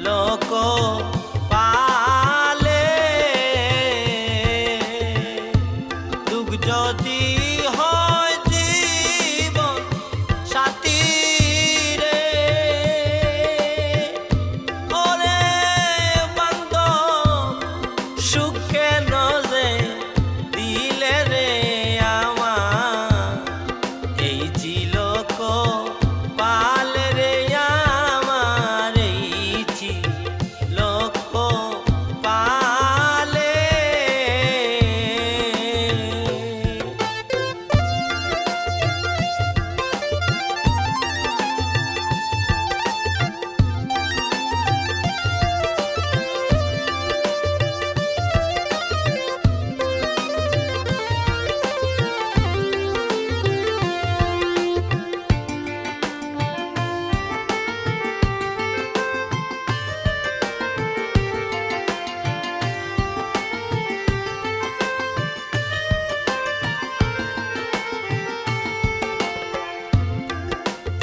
লোক পালে দুঃখ যদি হয় জীবন সাথী রে ওরে বান্ধব সুখ কেন যে দিলে রে আমার এই চিলক পালে রে আমার এই চিলক পালে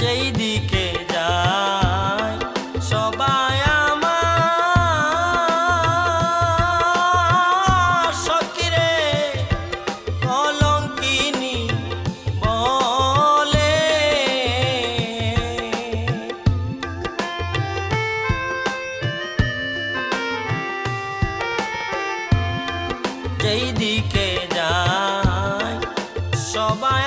যেই দিকে যায় সবাই আমার সখিরে কলঙ্কিনী বলে যেই দিকে যায় সবাই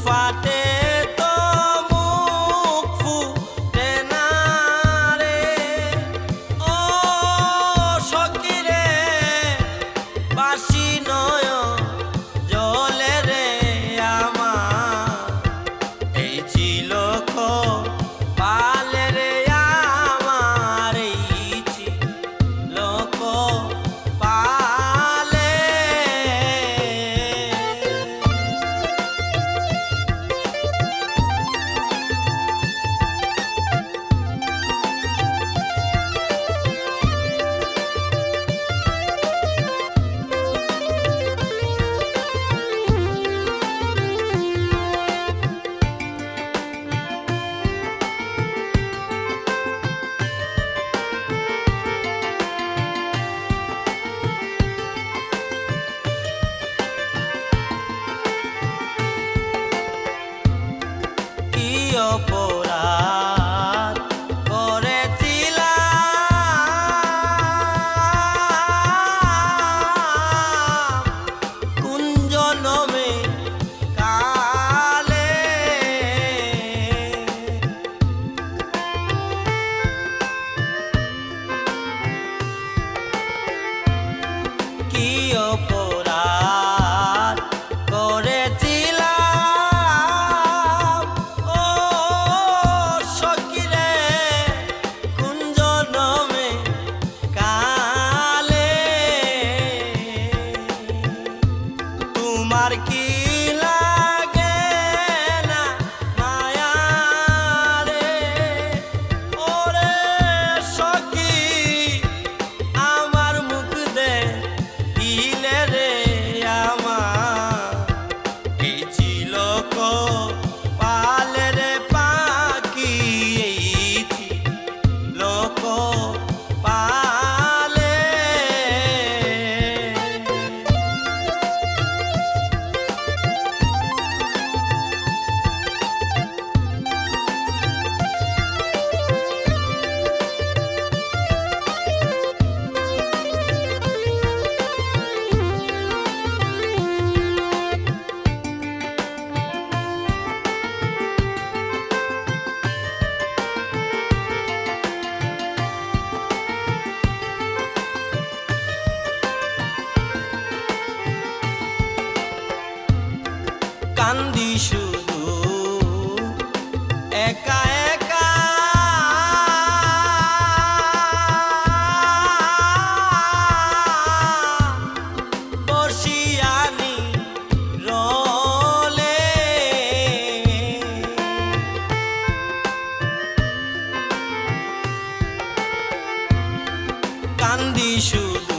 ফাটে তো মুখ ফুটে না রে ও সখিরে বাসি নয় জলে রে আমার এই চিলক পালে রে আমার এই চিলক পালে অপরাধ করেছিলাম কোন জনমে কালে কি অপরাধ করেছিলাম তোমার কি লাগে না মায়া রে ওরে সখী আমার মুখ দেখিলে রে আমার এই চিলক পালে রে পাখি এই চিলক পালে কান্দি শুধু একা একা বসিয়ানি রলে কান্দি শুধু